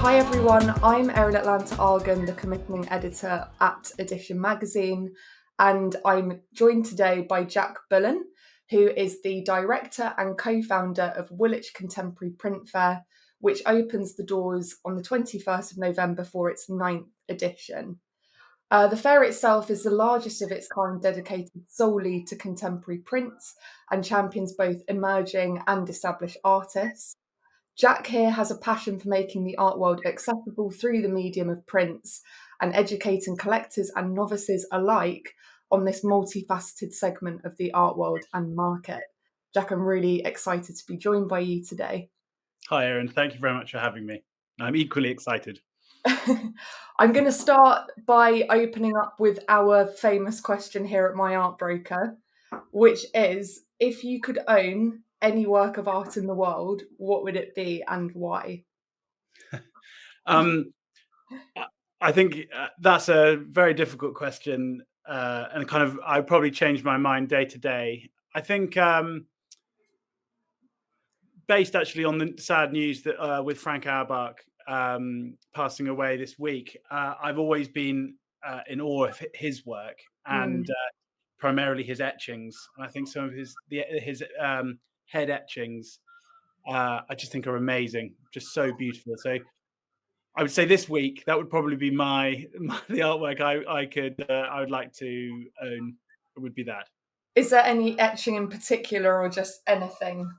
Hi everyone, I'm Erin Argan, the commissioning editor at Edition Magazine, and I'm joined today by Jack Bullen, who is the director and co-founder of Woolwich Contemporary Print Fair, which opens the doors on the 21st of November for its 9th edition. The fair itself is the largest of its kind, dedicated solely to contemporary prints and champions both emerging and established artists. Jack here has a passion for making the art world accessible through the medium of prints and educating collectors and novices alike on this multifaceted segment of the art world and market. Jack, I'm really excited to be joined by you today. Hi, Erin. Thank you very much for having me. I'm equally excited. I'm going to start by opening up with our famous question here at My Art Broker, which is, if you could own any work of art in the world, what would it be and why? I think that's a very difficult question, and kind of I probably change my mind day to day. I think based actually on the sad news that with Frank Auerbach passing away this week, I've always been in awe of his work and primarily his etchings. And I think some of his head etchings I just think are amazing, just so beautiful. So I would say this week that would probably be the artwork I would like to own. It would be that. Is there any etching in particular, or just anything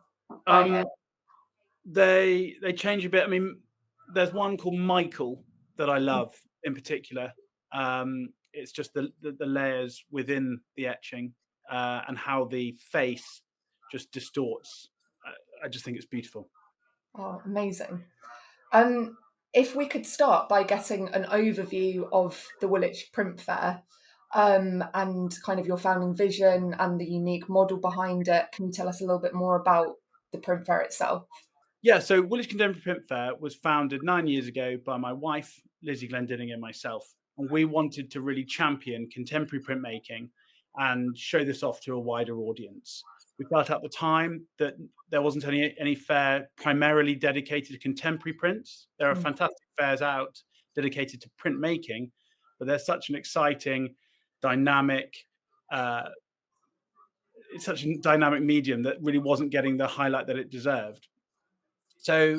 by him? They change a bit. I mean, there's one called Michael that I love in particular. It's just the layers within the etching and how the face just distorts. I just think it's beautiful. Oh, amazing. If we could start by getting an overview of the Woolwich Print Fair, and kind of your founding vision and the unique model behind it. Can you tell us a little bit more about the print fair itself? Yeah, so Woolwich Contemporary Print Fair was founded 9 years ago by my wife, Lizzie Glendinning, and myself. And we wanted to really champion contemporary printmaking and show this off to a wider audience. We felt at the time that there wasn't any fair primarily dedicated to contemporary prints. There are fantastic fairs out dedicated to printmaking, but there's such an exciting, dynamic, it's such a dynamic medium that really wasn't getting the highlight that it deserved. So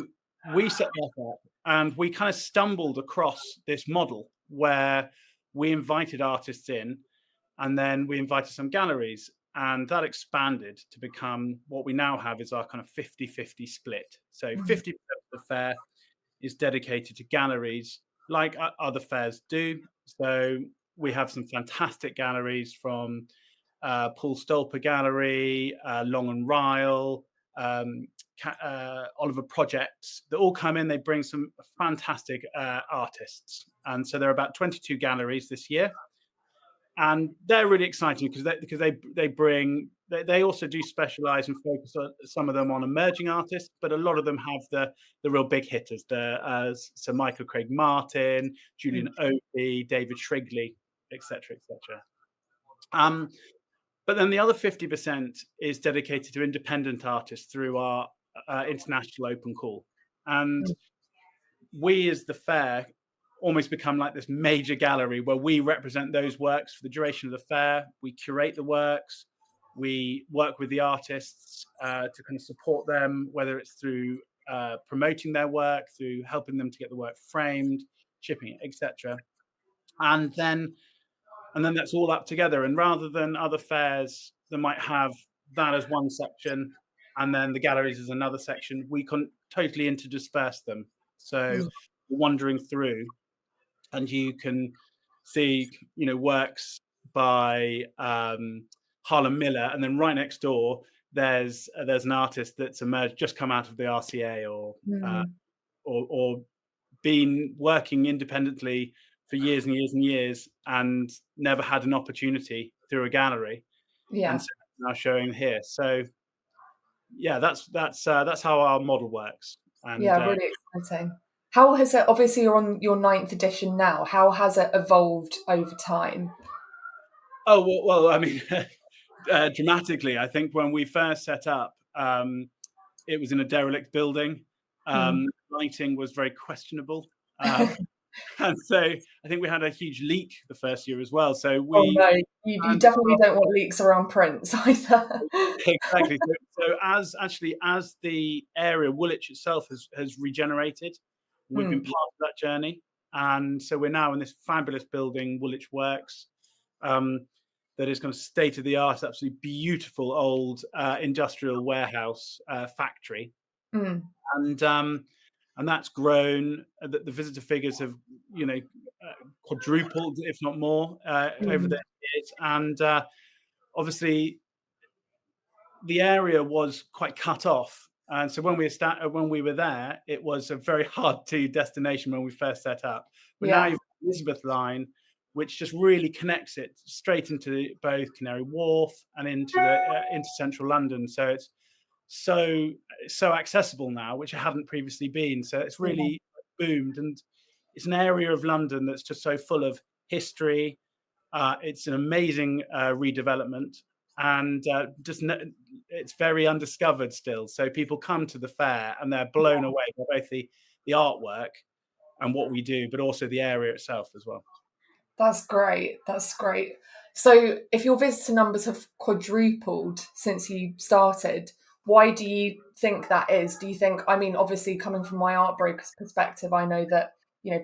we set that up and we kind of stumbled across this model where we invited artists in and then we invited some galleries, and that expanded to become what we now have is our kind of 50-50 split. So 50% of the fair is dedicated to galleries like other fairs do. So we have some fantastic galleries from Paul Stolper Gallery, Long and Ryle, Oliver Projects, that all come in. They bring some fantastic artists, and so there are about 22 galleries this year, and they're really exciting because they also do specialize and focus on some of them on emerging artists, but a lot of them have the real big hitters, Sir Michael Craig Martin, Julian Opie, David Shrigley, etc., etc. But then the other 50% is dedicated to independent artists through our international open call. And we, as the fair, almost become like this major gallery where we represent those works for the duration of the fair. We curate the works. We work with the artists to kind of support them, whether it's through promoting their work, through helping them to get the work framed, shipping it, etc. And then that's all up together. And rather than other fairs that might have that as one section and then the galleries as another section, we can totally interdisperse them. So wandering through, and you can see, works by Harlan Miller, and then right next door there's an artist that's emerged, just come out of the RCA, or been working independently for years and years and years and never had an opportunity through a gallery. And so now showing here. So yeah, that's how our model works. And really exciting. How has it, obviously you're on your 9th edition now, how has it evolved over time? Oh, well I mean, dramatically. I think when we first set up, it was in a derelict building. Lighting was very questionable. And so I think we had a huge leak the first year as well. So Oh we no, you definitely don't want leaks around prints either. exactly. So as the area Woolwich itself has regenerated, we've been part of that journey, and so we're now in this fabulous building, Woolwich Works, that is kind of state of the art, absolutely beautiful old industrial warehouse factory, Mm, and that's grown. The visitor figures have, quadrupled, if not more, over the mm, years, and obviously the area was quite cut off. And so when we were there, it was a very hard to destination when we first set up. But now yeah, you've got the Elizabeth line, which just really connects it straight into both Canary Wharf and into central London. So it's so so accessible now, which it hadn't previously been. So it's yeah, really boomed, and it's an area of London that's just so full of history. It's an amazing redevelopment, and it's very undiscovered still. So people come to the fair and they're blown away by both the artwork and what we do, but also the area itself as well. that's great. That's great. So, if your visitor numbers have quadrupled since you started, why do you think that is? Do you think, I mean, obviously, coming from my art broker's perspective, I know that,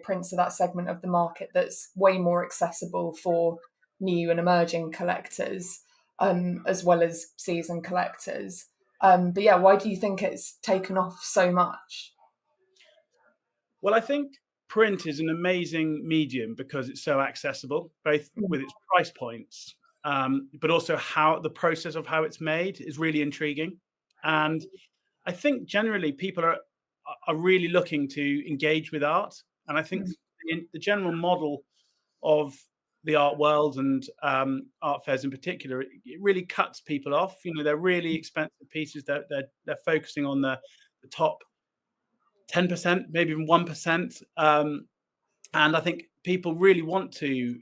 prints are that segment of the market that's way more accessible for new and emerging collectors, as well as seasoned collectors. But yeah, why do you think it's taken off so much? Well, I think print is an amazing medium because it's so accessible, both Mm, with its price points, but also how the process of how it's made is really intriguing. And I think generally people are really looking to engage with art, and I think mm, the general model of the art world and art fairs in particular, it really cuts people off. They're really expensive pieces. They're focusing on the top 10%, maybe even 1%. And I think people really want to,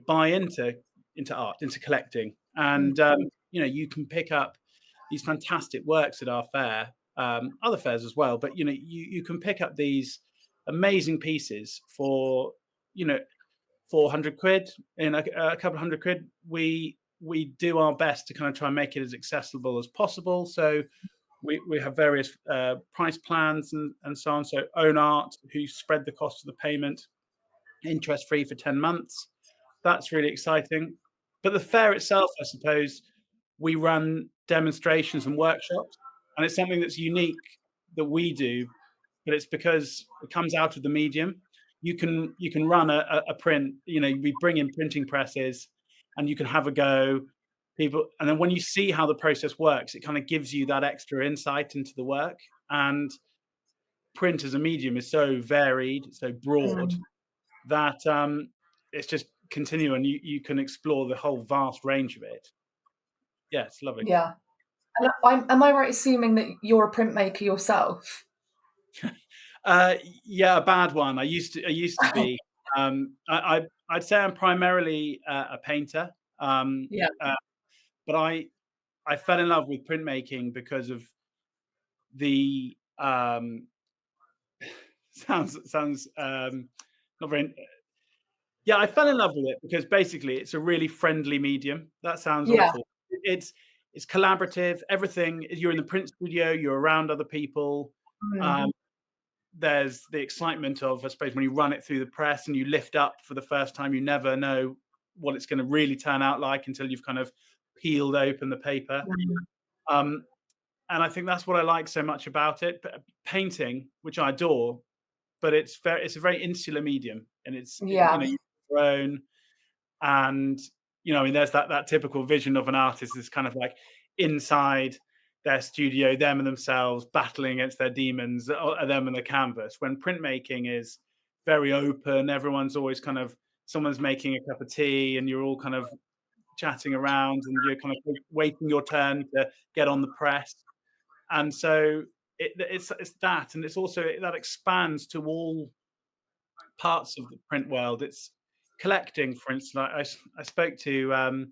buy into art, into collecting, mm, and you can pick up these fantastic works at our fair, other fairs as well. But you can pick up these amazing pieces for 400 quid, in a couple of hundred quid. We do our best to kind of try and make it as accessible as possible. So we have various price plans and so on. So own art, who spread the cost of the payment, interest free for 10 months. That's really exciting. But the fair itself, I suppose, we run demonstrations and workshops, and it's something that's unique that we do, but it's because it comes out of the medium. You can run a print. We bring in printing presses, and you can have a go. People, and then when you see how the process works, it kind of gives you that extra insight into the work. And print as a medium is so varied, so broad, mm. that it's just continue, and you can explore the whole vast range of it. Yeah, it's lovely. Yeah. And am I right assuming that you're a printmaker yourself? Yeah, a bad one. I used to be. I'd say I'm primarily a painter, Yeah. uh, but I fell in love with printmaking because of the sounds not very. Yeah, I fell in love with it because basically it's a really friendly medium. That sounds Yeah. awful. It's collaborative. Everything, you're in the print studio, you're around other people. Mm. Um, there's the excitement of, I suppose, when you run it through the press and you lift up for the first time, you never know what it's going to really turn out like until you've kind of peeled open the paper. Mm. Um, and I think that's what I like so much about it. Painting, which I adore, but it's a very insular medium, and Yeah. you've grown. And I mean, there's that typical vision of an artist is kind of like inside their studio, them and themselves battling against their demons, or them and the canvas. When printmaking is very open, everyone's always kind of, someone's making a cup of tea and you're all kind of chatting around and you're kind of waiting your turn to get on the press. And so it's that, and it's also that expands to all parts of the print world. It's collecting, for instance. I spoke to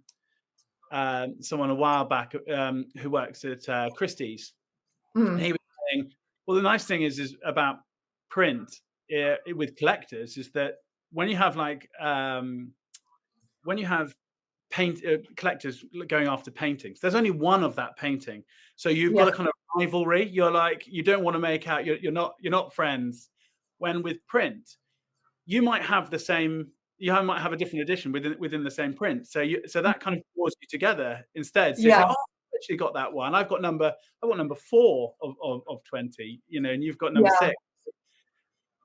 someone a while back who works at Christie's, and Mm. he was saying, Well, the nice thing is about print with collectors is that when you have when you have collectors going after paintings, there's only one of that painting, so you've Yeah, got a kind of rivalry. You're like, you don't want to make out you're not friends. When with print, you might have the same. Might have a different edition within the same print. So that kind of draws you together instead. So you say, yeah, oh, I've actually got that one. I've got number 4 of 20. And you've got number yeah,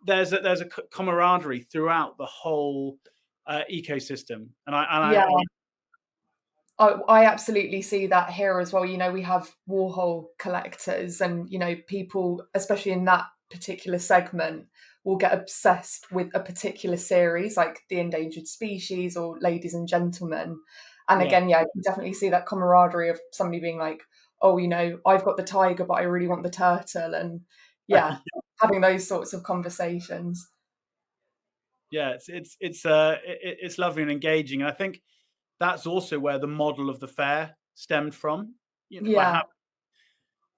6. There's a camaraderie throughout the whole ecosystem, and yeah. I I absolutely see that here as well. We have Warhol collectors, and people, especially in that particular segment, will get obsessed with a particular series, like the endangered species or ladies and gentlemen. And yeah. again, yeah, you definitely see that camaraderie of somebody being like, "Oh, I've got the tiger, but I really want the turtle," and yeah, having those sorts of conversations. Yeah, it's lovely and engaging, and I think that's also where the model of the fair stemmed from. By Yeah. how,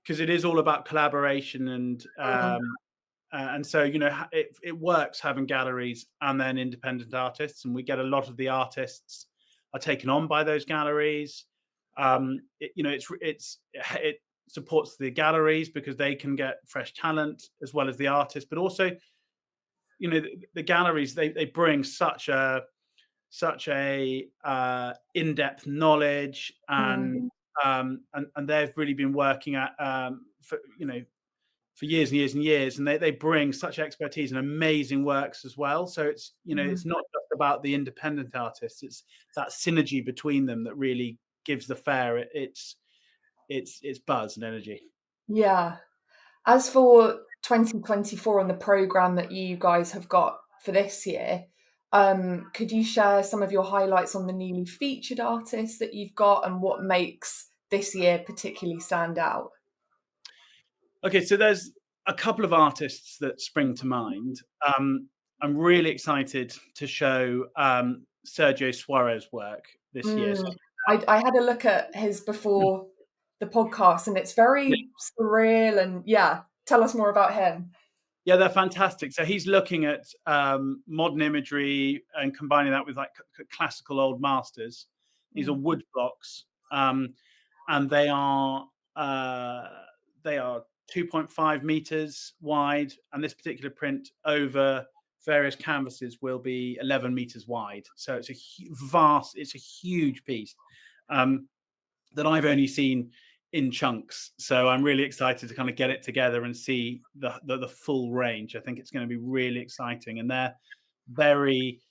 because it is all about collaboration, Mm, and so it works having galleries and then independent artists, and we get a lot of the artists are taken on by those galleries. It supports the galleries because they can get fresh talent as well as the artists, but also the galleries, they bring such a in-depth knowledge, mm, and they've really been working at for years and years and years, and they bring such expertise and amazing works as well. So it's mm. not just about the independent artists, it's that synergy between them that really gives the fair its buzz and energy. Yeah. As for 2024 and the program that you guys have got for this year, could you share some of your highlights on the newly featured artists that you've got and what makes this year particularly stand out? Okay, so there's a couple of artists that spring to mind. I'm really excited to show Sergio Suarez work this year. So, Mm. I had a look at his before the podcast, and it's very surreal. And yeah, tell us more about him. yeah, they're fantastic. So he's looking at modern imagery and combining that with like classical old masters. These are Mm, wood blocks, and uh, they are 2.5 meters wide, and this particular print over various canvases will be 11 meters wide. So it's it's a huge piece. Um, that I've only seen in chunks. So I'm really excited to kind of get it together and see the full range. I think it's going to be really exciting, and they're very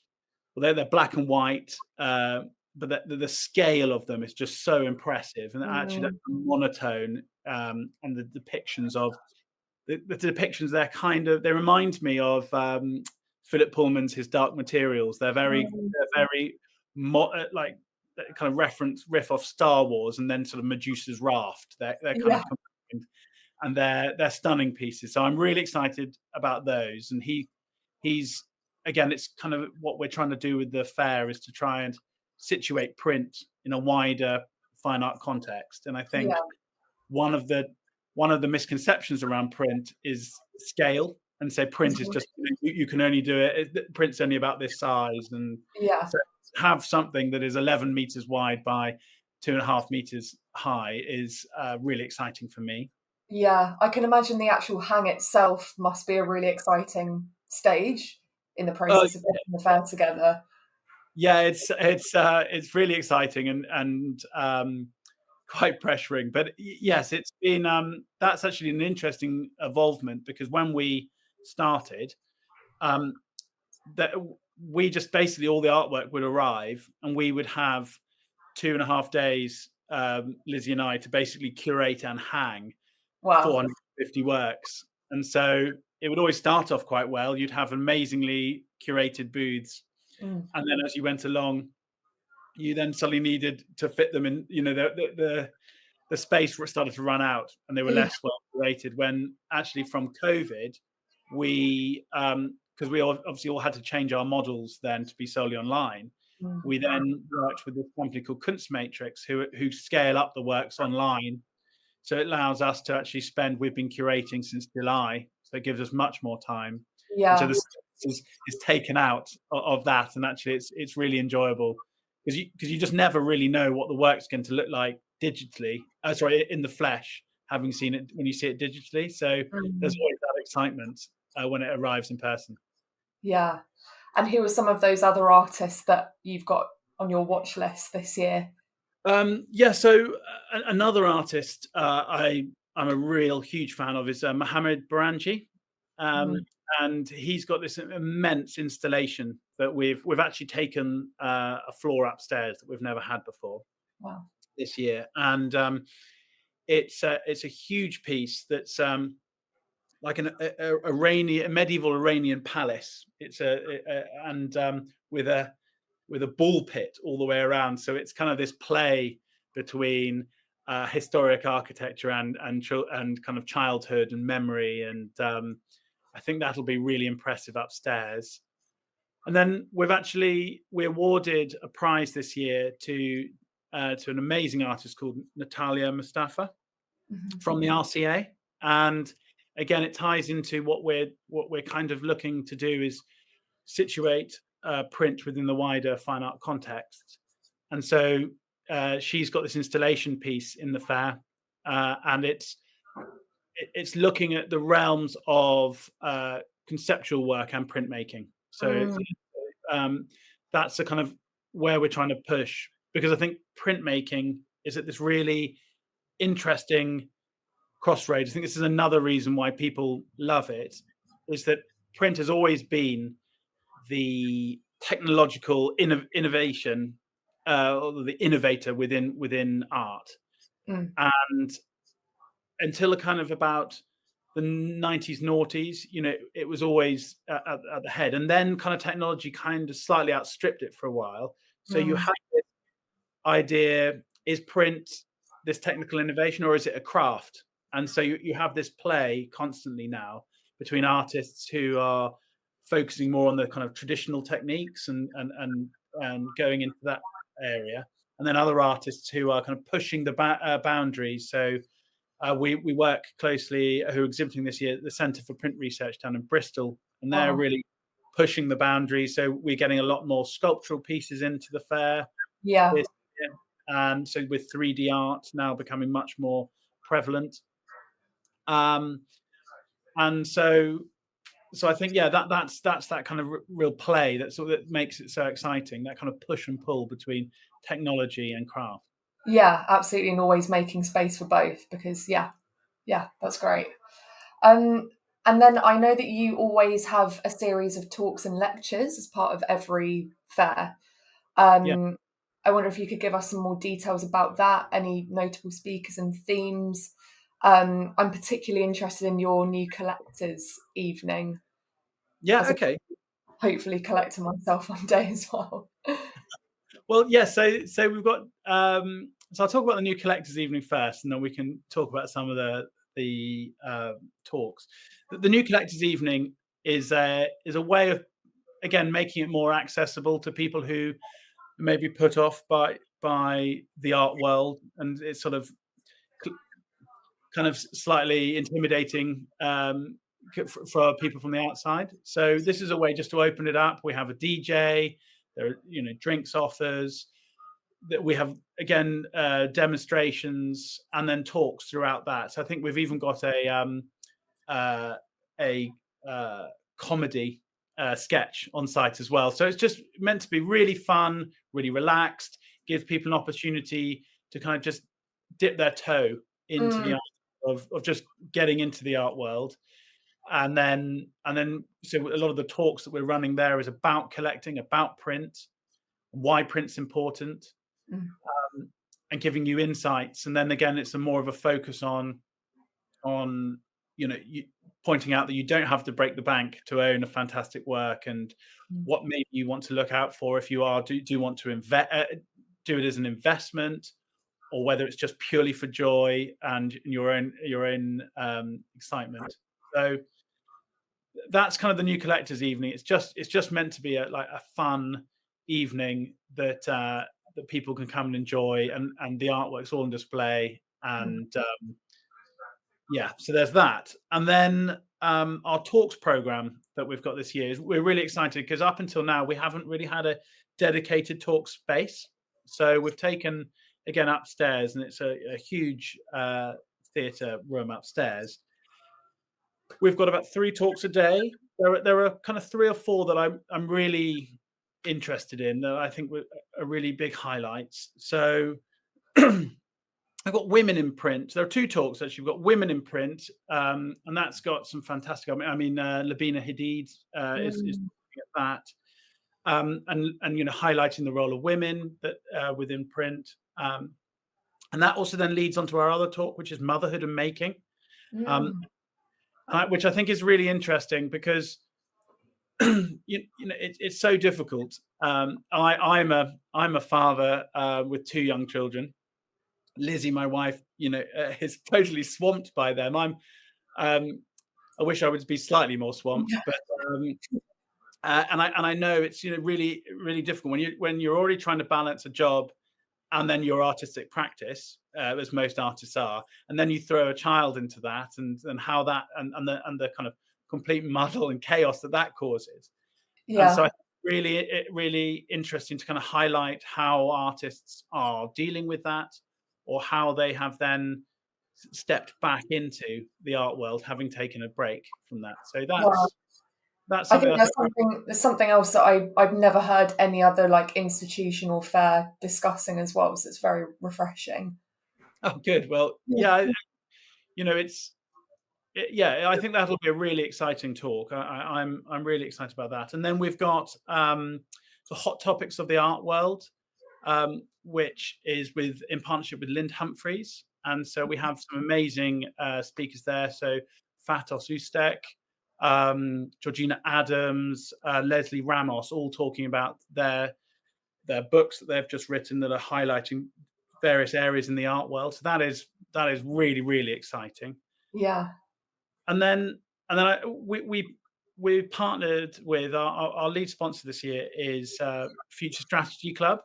well. They're black and white, but the scale of them is just so impressive, and actually that mm, monotone, and the depictions of the depictions. They remind me of Philip Pullman's His Dark Materials. mm. They're very like that kind of riff off Star Wars, and then sort of Medusa's Raft. They're kind Yeah. of combined, and they're stunning pieces. So I'm really excited about those. And he's again, it's kind of what we're trying to do with the fair is to try and situate print in a wider fine art context. And I think Yeah. one of the one of the misconceptions around print is scale, and say print is Mhm. just you can only do print's only about this size, and Yeah. so have something that is 11 meters wide by 2.5 meters high is really exciting for me. Yeah, I can imagine the actual hang itself must be a really exciting stage in the Oh process of putting the fair together. yeah, it's really exciting, and quite pressuring. But yes, it's been that's actually an interesting evolvement, because when we started, um, that we just basically all the artwork would arrive, and we would have 2.5 days, Lizzie and I, to basically curate and hang Wow. 450 works. And so it would always start off quite well. You'd have amazingly curated booths, Mm, and then as you went along, you then suddenly needed to fit them in. The space started to run out, and they were yeah, less well curated. When actually from COVID, we because we obviously all had to change our models then to be solely online. mm, We then worked with this company called Kunstmatrix, who scale up the works online. So it allows us to actually spend. We've been curating since July, so it gives us much more time. And so Yeah. this is taken out of that, and actually it's really enjoyable because you just never really know what the work's going to look like digitally. Sorry, in the flesh, having seen it when you see it digitally. So there's Mm. always that excitement when it arrives in person. Yeah. And who are some of those other artists that you've got on your watch list this year? Yeah, so another artist I'm a real huge fan of is Mohammed Baranji, um, Mhm. and he's got this immense installation that we've actually taken a floor upstairs that we've never had before Wow. this year, and it's a huge piece that's like a medieval Iranian palace. It's and with a ball pit all the way around. So it's kind of this play between historic architecture and kind of childhood and memory. And I think that'll be really impressive upstairs. And then we awarded a prize this year to an amazing artist called Natalia Mustafa Mhm. from the RCA. And again, it ties into what we're kind of looking to do is situate print within the wider fine art context. And so she's got this installation piece in the fair, and it's looking at the realms of conceptual work and printmaking. So Mm. um, that's the kind of where we're trying to push, because I think printmaking is at this really interesting crossroads. I think this is another reason why people love it, is that print has always been the technological innovation, or the innovator within art. Mm. And until a kind of about the 90s noughties, it was always at the head, and then kind of technology kind of slightly outstripped it for a while. So you Mm. had this idea: is print this technical innovation, or is it a craft? And so you have this play constantly now between artists who are focusing more on the kind of traditional techniques and going into that area, and then other artists who are kind of pushing the boundaries. So we work closely, who are exhibiting this year at the Centre for Print Research down in Bristol, and they're Wow. really pushing the boundaries. So we're getting a lot more sculptural pieces into the fair Yeah. this year, and so with 3D art now becoming much more prevalent. Um, and so I think, yeah, that's that kind of real play that makes it so exciting. That kind of push and pull between technology and craft. Yeah, absolutely. And always making space for both because, yeah, that's great. And then I know that you always have a series of talks and lectures as part of every fair. Yeah, Um, I wonder if you could give us some more details about that, any notable speakers and themes. I'm particularly interested in your new collectors evening, yeah, as a okay. hopefully collector myself one day as well. Well, yeah. So we've got. So I'll talk about the new collectors evening first, and then we can talk about some of the talks. The new collectors evening is a way of, again, making it more accessible to people who may be put off by the art world, and it's sort of kind of slightly intimidating, for people from the outside. So this is a way just to open it up. We have a DJ. There are drinks offers. That we have, again, demonstrations and then talks throughout that. So I think we've even got uh, a comedy sketch on site as well. So it's just meant to be really fun, really relaxed, give people an opportunity to kind of just dip their toe into the Mm, art of just getting into the art world. And then so a lot of the talks that we're running there is about collecting, about print, why print's important, mm, and giving you insights. And then again, it's a more of a focus on you pointing out that you don't have to break the bank to own a fantastic work, and mm, what maybe you want to look out for if you do you want to do it as an investment, or whether it's just purely for joy and your own excitement. So that's kind of the new collectors evening. It's just meant to be like a fun evening that people can come and enjoy, and the artwork's all on display, mm. and yeah, so there's that. And then our talks program that we've got this year is we're really excited because up until now we haven't really had a dedicated talk space. So we've taken again upstairs, and it's a huge theatre room upstairs. We've got about 3 talks a day. There are kind of 3 or 4 that I'm really interested in that I think are really big highlights. So I've got women in print. There are 2 talks actually. We've got women in print, and that's got some fantastic. Labina Hadid is Mm, looking at that, and highlighting the role of women that within print, and that also then leads on to our other talk, which is motherhood and making, um, mm, which I think is really interesting because it's so difficult. I'm a father with 2 young children. Lizzie, my wife, is totally swamped by them. Um, I wish I would be slightly more swamped, yeah, but and I know it's really really difficult when you're already trying to balance a job and then your artistic practice, as most artists are, and then you throw a child into that, and how that and the kind of complete muddle and chaos that causes. And so yeah, I think really interesting to kind of highlight how artists are dealing with that, or how they have then stepped back into the art world, having taken a break from that. So wow. that's I something think I think. there's something else that I've never heard any other like institution or fair discussing as well, so it's very refreshing. Oh, good. Well, Yeah. yeah, it's yeah. I think that'll be a really exciting talk. I'm really excited about that. And then we've got the hot topics of the art world, which is in partnership with Lind Humphreys. And so we have some amazing speakers there. So Fatos Ustek, Georgina Adams, Leslie Ramos, all talking about their books that they've just written that are highlighting various areas in the art world. So that is really really exciting. Yeah. And then we partnered with our lead sponsor this year is Future Strategy Club.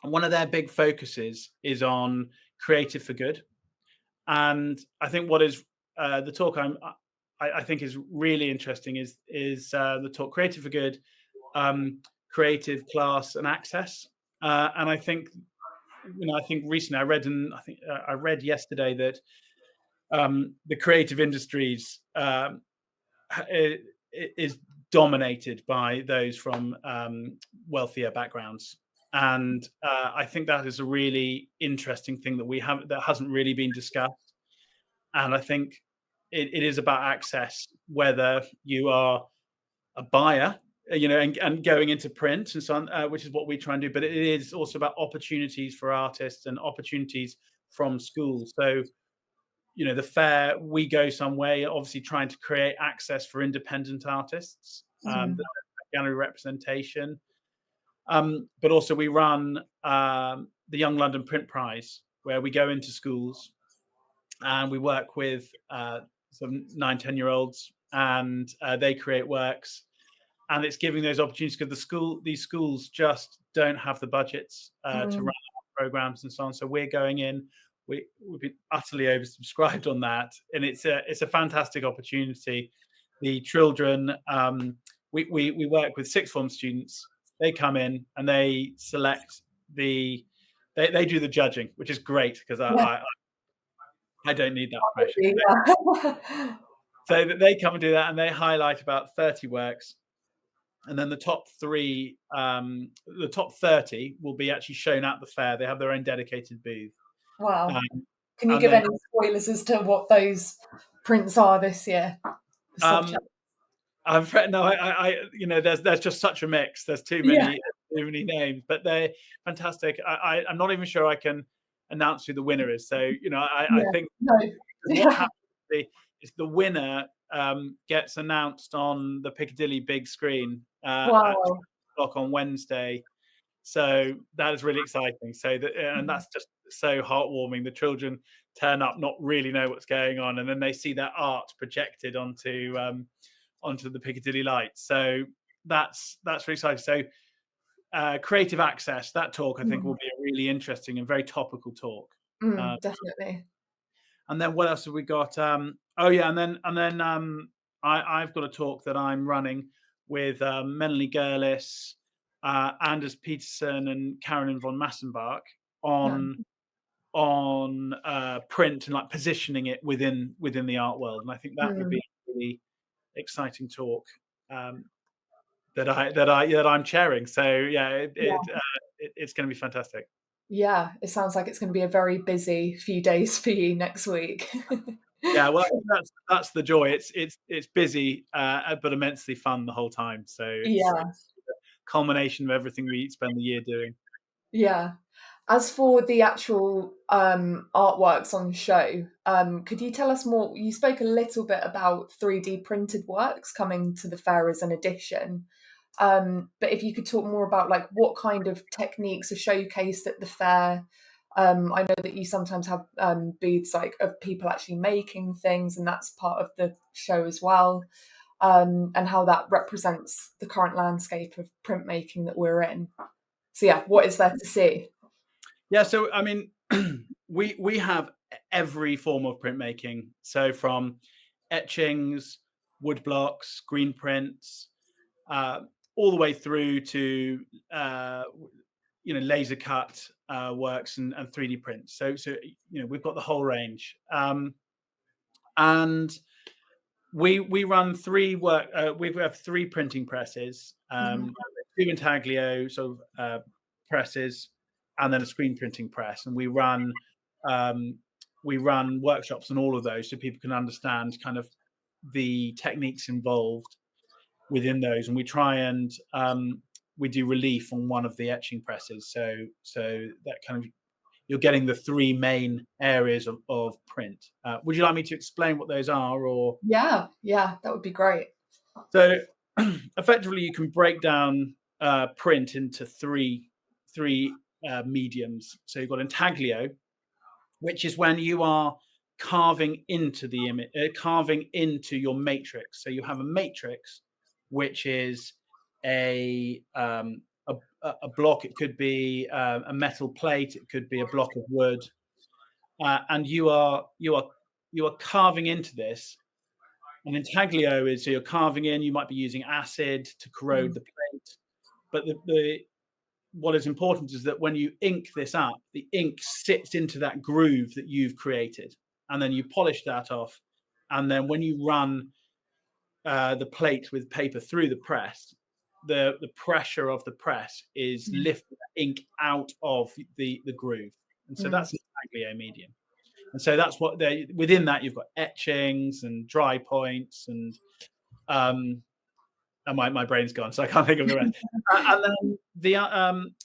And one of their big focuses is on creative for good. And I think what is the talk I think is really interesting is the talk Creative for Good, creative class and access. And I think recently I read yesterday that the creative industries is dominated by those from wealthier backgrounds. And I think that is a really interesting thing that hasn't really been discussed. And I think it is about access, whether you are a buyer, and going into print and so on, which is what we try and do. But it is also about opportunities for artists and opportunities from schools. So the fair, we go some way, obviously trying to create access for independent artists, Mm, gallery representation, but also we run the Young London Print Prize, where we go into schools and we work with some 9, 10-year-olds, and they create works, and it's giving those opportunities because these schools just don't have the budgets to mm, run programs and so on. So we're going in. We've been utterly oversubscribed on that, and it's a fantastic opportunity. The children, we work with sixth form students. They come in and they select they do the judging, which is great because yeah, I don't need that pressure. yeah. So they come and do that, and they highlight about 30 works, and then the top 30 will be actually shown at the fair. They have their own dedicated booth, Wow. um, Can you and give then any spoilers as to what those prints are this year? The um, subject. no, there's just such a mix. There's Yeah, too many names, but they're fantastic. I'm not even sure I can announce who the winner is. So I yeah. think No. what Yeah. happens is the winner gets announced on the Piccadilly big screen at Wow. 2 o'clock on Wednesday. So that is really exciting. And Mm, that's just so heartwarming. The children turn up, not really know what's going on, and then they see their art projected onto the Piccadilly lights. So that's really exciting. So creative access. That talk I think will mm, be a really interesting and very topical talk. Uh, definitely. And then what else have we got? I've got a talk that I'm running with Melanie Gerlis, Anders Peterson, and Karen von Massenbach Yeah. on print and like positioning it within the art world. And I think that will be a really exciting talk that I'm chairing. So yeah, it's going to be fantastic. Yeah, it sounds like it's going to be a very busy few days for you next week. Yeah, well, I think that's the joy. It's busy, but immensely fun the whole time. So it's Yeah, the culmination of everything we spend the year doing. yeah. As for the actual artworks on show, could you tell us more? You spoke a little bit about 3D printed works coming to the fair as an addition. But if you could talk more about like what kind of techniques are showcased at the fair. I know that you sometimes have booths like of people actually making things, and that's part of the show as well. And how that represents the current landscape of printmaking that we're in. So yeah, what is there to see? Yeah, so I mean, we have every form of printmaking. So from etchings, wood blocks, green prints, all the way through to laser cut works and 3D prints. So we've got the whole range, and we run we have three printing presses, Mhm. two intaglio sort of presses, and then a screen printing press, and we run workshops on all of those so people can understand kind of the techniques involved within those, and we try and we do relief on one of the etching presses, so that kind of you're getting the three main areas of print. Would you like me to explain what those are, or? Yeah, yeah, that would be great. So effectively, you can break down print into three mediums. So you've got intaglio, which is when you are carving into the image, carving into your matrix. So you have a matrix, which is a um, a, a block. It could be a metal plate. It could be a block of wood, and you are carving into this. And intaglio is, so you're carving in. You might be using acid to corrode Mm, the plate, but the what is important is that when you ink this up, the ink sits into that groove that you've created, and then you polish that off, and then when you run the plate with paper through the press, the pressure of the press is mm, lifting the ink out of the groove, and so mm. that's an intaglio medium. And so that's what they within that you've got etchings and dry points um, and my brain's gone, so I can't think of the rest.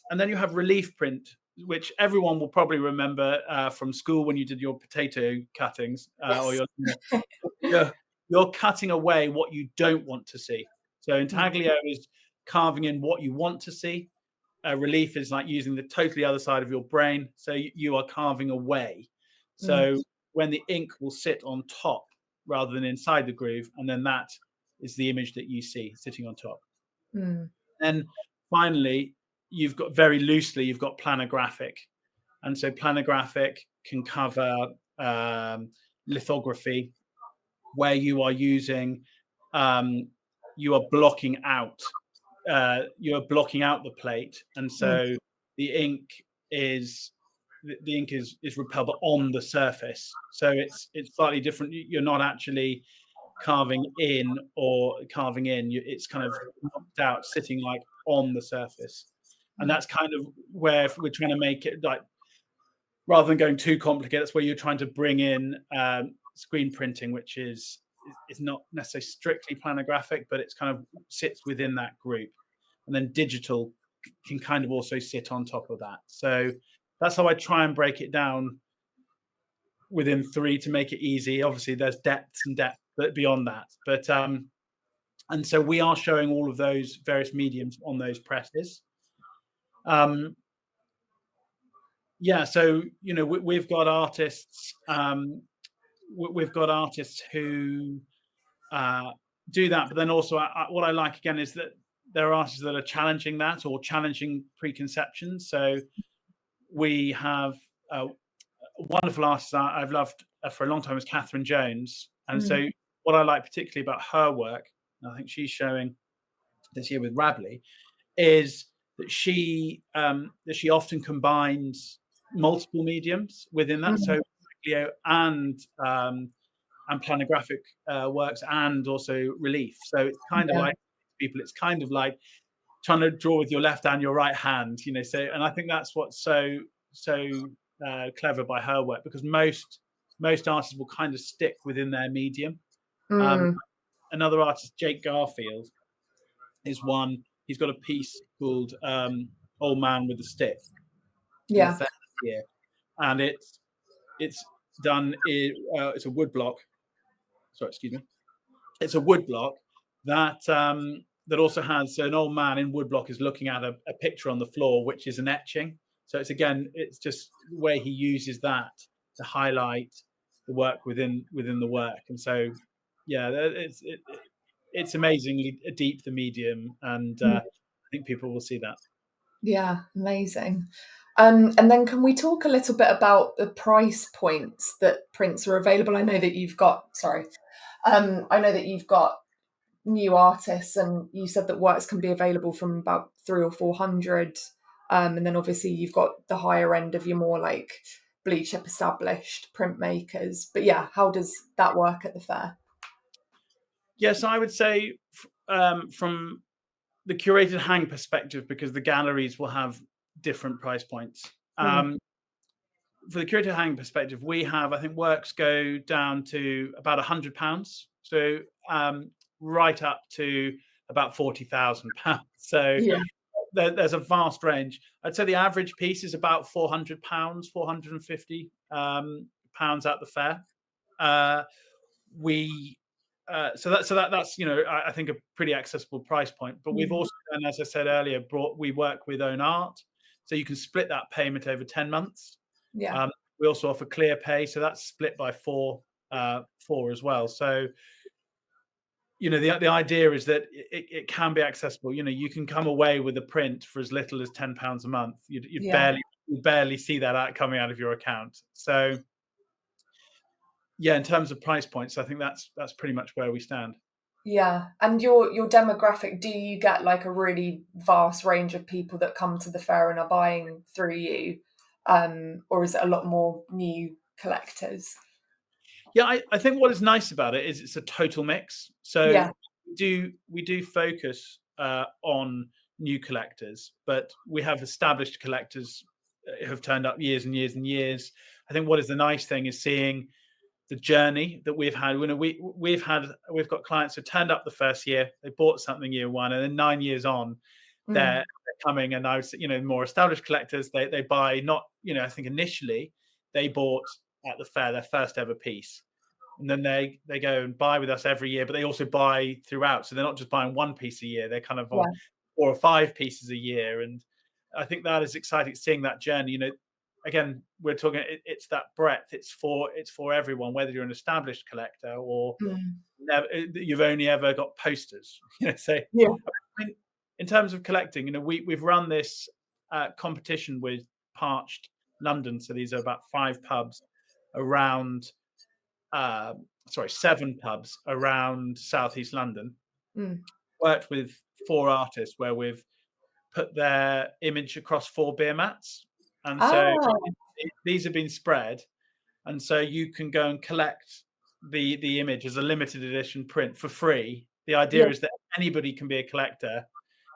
And then you have relief print, which everyone will probably remember from school when you did your potato cuttings, or Yes. you're, you're cutting away what you don't want to see. So Mm, intaglio is carving in what you want to see. Relief is like using the totally other side of your brain. So you are carving away. mm, So when the ink will sit on top rather than inside the groove, and then that is the image that you see sitting on top. mm, And finally, you've got very loosely, you've got planographic. And so planographic can cover lithography, where you are using, you are blocking out the plate, and mm, so the ink is repelled but on the surface. So it's slightly different. You're not actually carving in or carving in. It's kind of knocked out, sitting like on the surface, and mm, that's kind of where if we're trying to make it like rather than going too complicated. That's where you're trying to bring in screen printing, which is not necessarily strictly planographic, but it's kind of sits within that group. And then digital can kind of also sit on top of that. So that's how I try and break it down within three to make it easy. Obviously, there's depths and depth beyond that, but and so we are showing all of those various mediums on those presses. Um, yeah, so we've got artists. We've got artists who do that, but then also what I like again is that there are artists that are challenging that or challenging preconceptions. So we have wonderful artists. I've loved for a long time was Catherine Jones. And so what I like particularly about her work, and I think she's showing this year with Rabley, is that she often combines multiple mediums within that. Mm. So and planographic works, and also relief. So it's kind of Yeah. like people. It's kind of like trying to draw with your left and your right hand. So, and I think that's what's so clever by her work, because most artists will kind of stick within their medium. Um, Mm. Another artist, Jake Garfield, is one. He's got a piece called "Old Man with a Stick" in the Yeah. fair here, and it's done. It's a wood block. Sorry, excuse me. It's a wood block that also has an old man in woodblock is looking at a picture on the floor, which is an etching. So it's just the way he uses that to highlight the work within the work. And so, yeah, it's amazingly deep, the medium, and Mm. I think people will see that. Yeah, amazing. And then can we talk a little bit about the price points that prints are available? I know that you've got, I know that you've got new artists, and you said that works can be available from about 300 or 400. And then obviously you've got the higher end of your more like blue chip established printmakers. But yeah, how does that work at the fair? Yes, I would say from the curated hang perspective, because the galleries will have different price points. Mm. For the curated hang perspective, we have, I think, works go down to about £100, so right up to about £40,000. So Yeah. there's a vast range. I'd say the average piece is about £400, £450 pounds at the fair. Uh, we that's I think a pretty accessible price point. But we've Mm. also done, as I said earlier, we work with own art, so you can split that payment over 10 months. Yeah. We also offer clear pay, so that's split by four as well. So the idea is that it can be accessible. You can come away with a print for as little as £10 a month. You'd Yeah. barely see that coming out of your account. So yeah, in terms of price points, I think that's pretty much where we stand. Yeah. And your demographic, do you get like a really vast range of people that come to the fair and are buying through you? Or is it a lot more new collectors? Yeah, I think what is nice about it is it's a total mix. So Yeah. we do focus on new collectors, but we have established collectors who have turned up years and years and years. I think what is the nice thing is seeing the journey that we've had. We've got clients who turned up the first year, they bought something year one, and then 9 years on, they're Mm. coming. And I was, more established collectors, they buy not, I think initially they bought at the fair their first ever piece, and then they go and buy with us every year, but they also buy throughout. So they're not just buying one piece a year; they're kind of on Yeah. 4 or 5 pieces a year. And I think that is exciting, seeing that journey. Again, we're talking. It's that breadth. It's for everyone, whether you're an established collector or Mm. never, you've only ever got posters. So Yeah. I mean, in terms of collecting, we've run this competition with Parched London. So these are about 5 pubs around uh, 7 pubs around southeast London. Mm. Worked with 4 artists where we've put their image across 4 beer mats, and so Oh, these have been spread, and so you can go and collect the image as a limited edition print for free. The yeah. idea is that anybody can be a collector.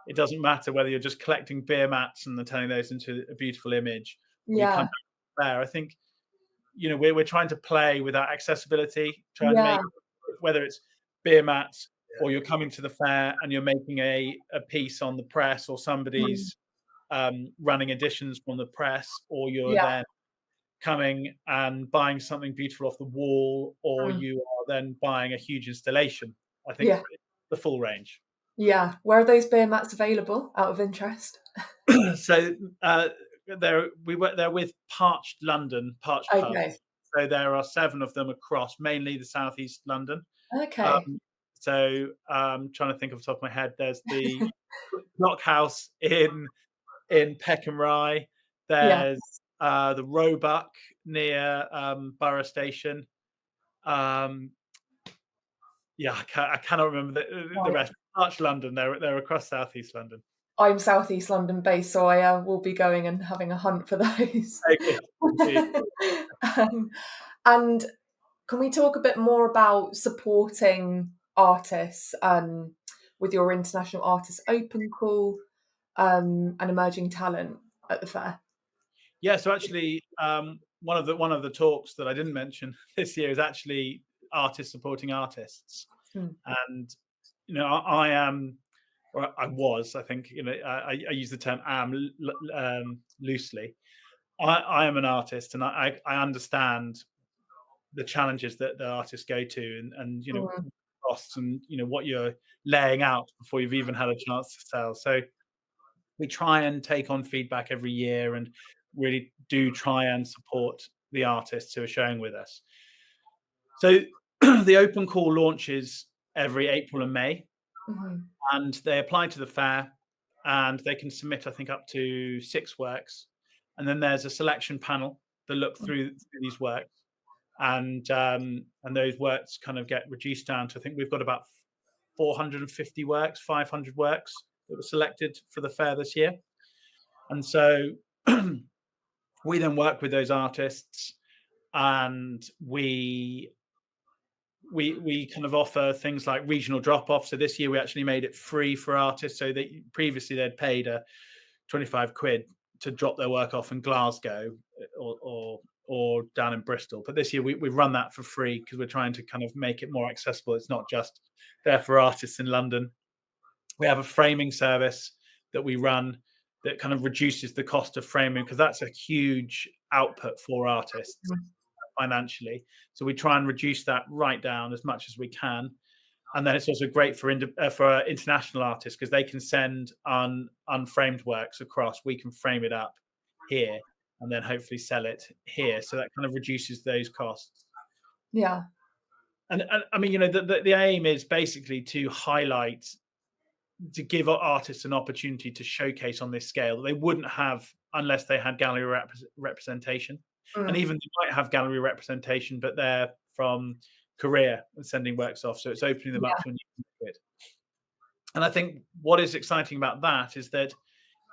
It doesn't matter whether you're just collecting beer mats and then turning those into a beautiful image, or you come Yeah. there. I think we're trying to play with that accessibility, try and Yeah. make, whether it's beer mats or you're coming to the fair and you're making a piece on the press, or Mm. somebody's running editions from the press, or you're Yeah. then coming and buying something beautiful off the wall, or Mm. you are then buying a huge installation. I think Yeah. the full range. Yeah. Where are those beer mats available, out of interest? So they're with Parched London, Parched Pub. Okay. So there are 7 of them across mainly the southeast London. Okay. Um, trying to think off the top of my head. There's the Blockhouse in Peckham Rye. Yeah. There's the Roebuck near Borough Station. Yeah, I cannot remember the Right. rest. Arch London, they're across Southeast London. I'm Southeast London based, so I will be going and having a hunt for those. Okay, indeed. um, and can we talk a bit more about supporting artists with your International Artists Open Call and emerging talent at the fair? Yeah, so actually, one of the talks that I didn't mention this year is actually artists supporting artists, Mm. and I am, or I was, I think, I use the term "am" loosely. I am an artist, and I understand the challenges that the artists go to, and Mm. costs, and what you're laying out before you've even had a chance to sell. So we try and take on feedback every year and really do try and support the artists who are showing with us. So the open call launches every April and May, Mhm. and they apply to the fair, and they can submit, I think, up to 6 works, and then there's a selection panel that look through these works, and those works kind of get reduced down to, I think we've got about 450 works, 500 works that were selected for the fair this year. And so we then work with those artists, and we kind of offer things like regional drop off. So this year we actually made it free for artists. So that previously they'd paid 25 quid to drop their work off in Glasgow, or down in Bristol. But this year we've run that for free because we're trying to kind of make it more accessible. It's not just there for artists in London. We have a framing service that we run that kind of reduces the cost of framing, because that's a huge output for artists financially. So we try and reduce that right down as much as we can. And then it's also great for international artists, because they can send unframed works across. We can frame it up here and then hopefully sell it here. So that kind of reduces those costs. Yeah. And I mean, the aim is basically to highlight, to give artists an opportunity to showcase on this scale that they wouldn't have unless they had gallery representation. And Mm. even they might have gallery representation, but they're from Korea and sending works off. So it's opening them up Yeah. to a new market. And I think what is exciting about that is that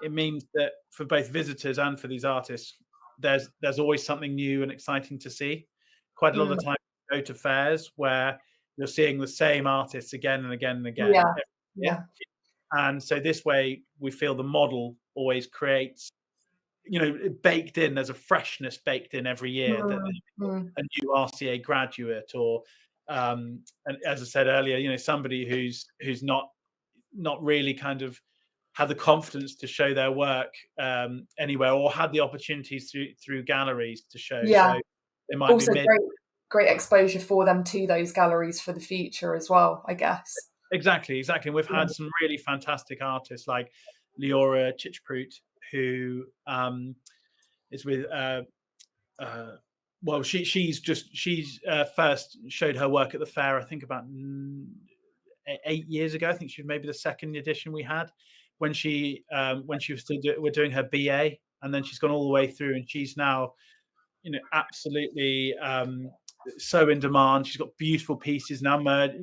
it means that for both visitors and for these artists, there's always something new and exciting to see. Quite a lot of Mm. the time, you go to fairs where you're seeing the same artists again and again and again Yeah. every year. Yeah. And so this way, we feel the model always creates, baked in. There's a freshness baked in every year, that Mm. Mm. a new RCA graduate, or and as I said earlier, somebody who's not really kind of had the confidence to show their work anywhere, or had the opportunities through galleries to show. Yeah. So they might be Also great exposure for them to those galleries for the future as well, I guess. Exactly. And we've Yeah. had some really fantastic artists like Leora Chichprut, who is with well, she's first showed her work at the fair, I think about 8 years ago. I think she was maybe the second edition we had, when she was still we're doing her BA, and then she's gone all the way through, and she's now absolutely so in demand. She's got beautiful pieces now,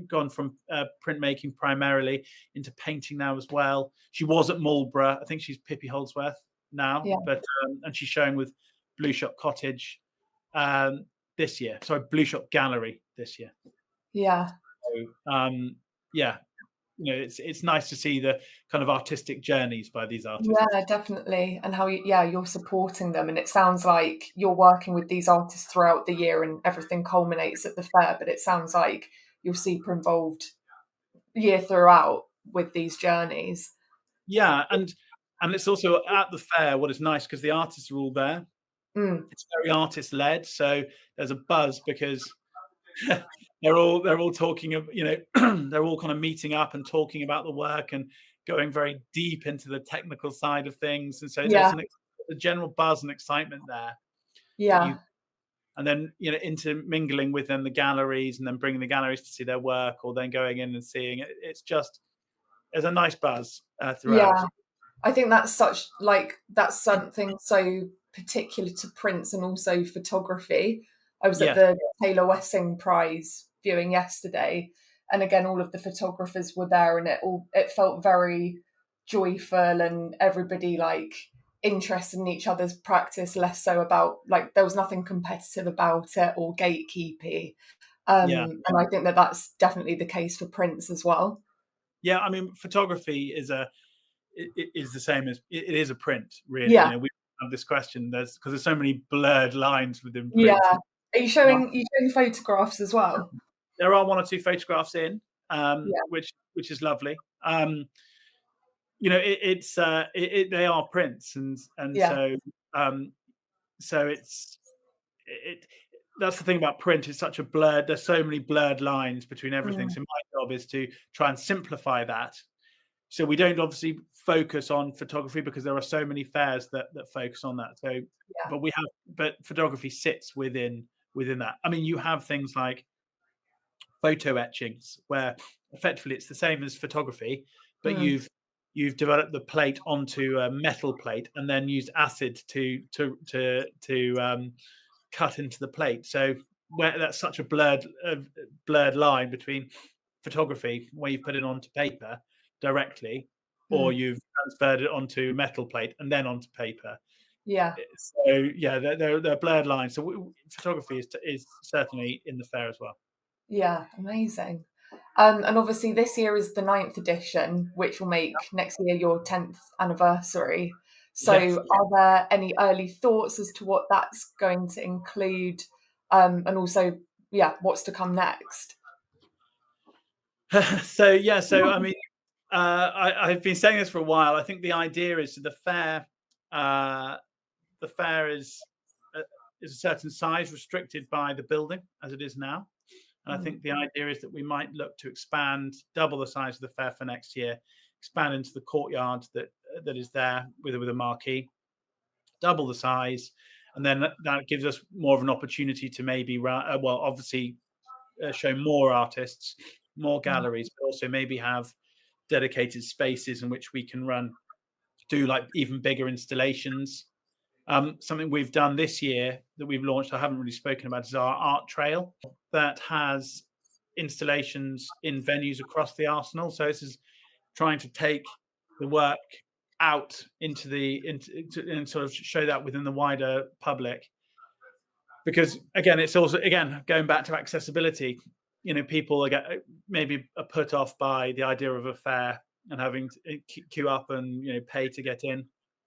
gone from printmaking primarily into painting now as well. She was at Marlborough. I think she's Pippi Holdsworth now, Yeah. but and she's showing with Blue Shot Cottage this year. Sorry, Blue Shot Gallery this year. Yeah. So, yeah, it's nice to see the kind of artistic journeys by these artists. Yeah, definitely. And how you're supporting them. And it sounds like you're working with these artists throughout the year and everything culminates at the fair, but it sounds like you're super involved year throughout with these journeys. Yeah, and it's also at the fair. What is nice, because the artists are all there. Mm. It's very artist led, so there's a buzz, because they're all talking of, they're all kind of meeting up and talking about the work and going very deep into the technical side of things, and so there's Yeah. a general buzz and excitement there that Yeah. you, and then intermingling with them the galleries, and then bringing the galleries to see their work, or then going in and seeing it. It's just, there's a nice buzz throughout. Yeah. I think that's something so particular to prints and also photography. I was at the Taylor Wessing Prize viewing yesterday, and again, all of the photographers were there, and it felt very joyful, and everybody like interested in each other's practice, less so about like there was nothing competitive about it or gatekeepy. And I think that that's definitely the case for prints as well. Yeah, I mean, photography is the same as it is a print, really. Yeah, You know, we have this question because there's so many blurred lines within yeah. print. Are you showing photographs as well? There are one or two photographs in, Yeah, which is lovely. You know, they are prints, and yeah, so it that's the thing about print. It's such a blurred. There's so many blurred lines between everything. mm, So my job is to try and simplify that. So we don't obviously focus on photography because there are so many fairs that focus on that. So, yeah, but photography sits within that. I mean, you have things like photo etchings where effectively it's the same as photography, but mm, you've developed the plate onto a metal plate and then used acid to cut into the plate. So where that's such a blurred line between photography where you put it onto paper directly, or mm, you've transferred it onto metal plate and then onto paper. yeah. So yeah, they're blurred lines. So photography is certainly in the fair as well. Yeah, amazing. And obviously, this year is the ninth edition, which will make next year your 10th anniversary. So, Yes. are there any early thoughts as to what that's going to include? And also, yeah, what's to come next? So I mean, I've been saying this for a while. I think the idea is uh, the fair uh, is a certain size restricted by the building as it is now. And I Mm, think the idea is that we might look to expand, double the size of the fair for next year, expand into the courtyard that is there with a marquee, double the size, and then that gives us more of an opportunity to maybe obviously show more artists, more mm, galleries, but also maybe have dedicated spaces in which we can do like even bigger installations. Something we've done this year that we've launched, I haven't really spoken about, is our art trail that has installations in venues across the Arsenal. So this is trying to take the work out and sort of show that within the wider public. Because again, it's also going back to accessibility. You know, people maybe are put off by the idea of a fair and having to queue up and pay to get in.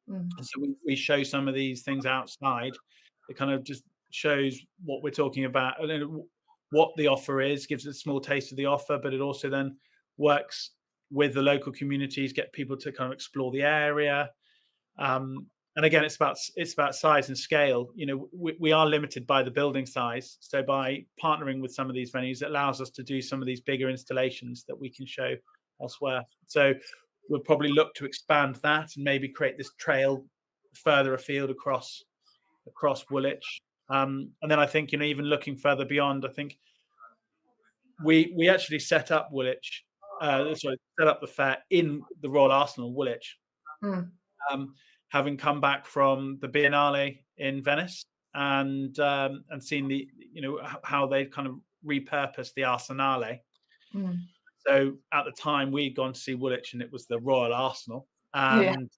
mm, And so we show some of these things outside. It kind of just shows what we're talking about, and then what the offer is, gives a small taste of the offer, but it also then works with the local communities, get people to kind of explore the area. And again, it's about size and scale. You know, we are limited by the building size, so by partnering with some of these venues, it allows us to do some of these bigger installations that we can show elsewhere. So we'll probably look to expand that and maybe create this trail further afield across Woolwich. And then I think even looking further beyond, I think we actually set up set up the fair in the Royal Arsenal, Woolwich, mm, um, having come back from the Biennale in Venice and seen how they kind of repurposed the Arsenale. mm. So at the time we'd gone to see Woolwich and it was the Royal Arsenal, Yeah. and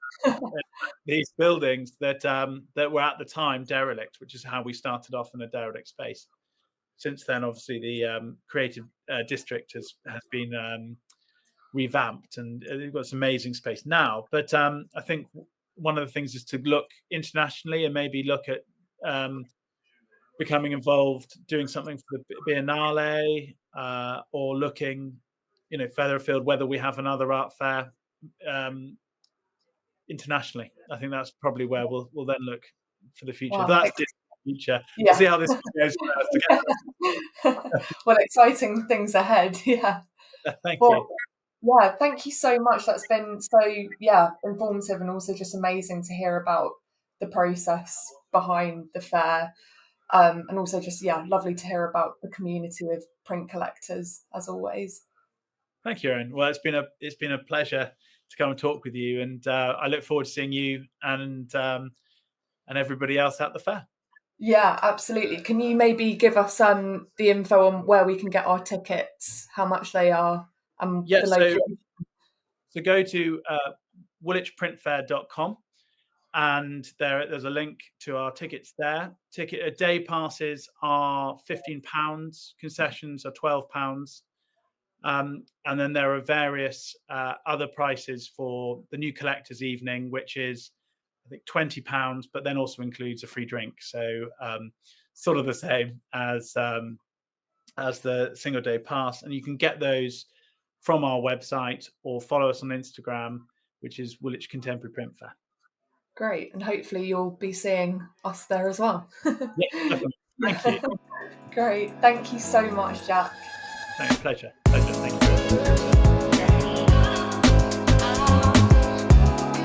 these buildings that were at the time derelict, which is how we started off in a derelict space. Since then, obviously, the creative district has been revamped, and they've got some amazing space now. But I think one of the things is to look internationally and maybe look at becoming involved, doing something for the Biennale, or looking, further afield, whether we have another art fair um, internationally. I think that's probably where we'll then look for the future. Wow. But that's just the future. We'll Yeah. see how this goes first. Well, exciting things ahead. Yeah. Thank Well, you. yeah, thank you so much. That's been so, yeah, informative and also just amazing to hear about the process behind the fair. And also just, yeah, lovely to hear about the community of print collectors, as always. Thank you, Erin. Well, it's been a pleasure to come and talk with you, and I look forward to seeing you and everybody else at the fair. Yeah, absolutely. Can you maybe give us the info on where we can get our tickets, how much they are, and Yeah, the so location? go to woolwichprintfair.com, and there's a link to our tickets there. Day passes are £15, concessions are £12. And then there are various other prices for the new collectors evening, which is I think £20, but then also includes a free drink. So sort of the same as the single day pass. And you can get those from our website or follow us on Instagram, which is Woolwich Contemporary Print Fair. Great, and hopefully you'll be seeing us there as well. Yeah, definitely. Thank you. Great, thank you so much, Jack. No, pleasure. Thank you.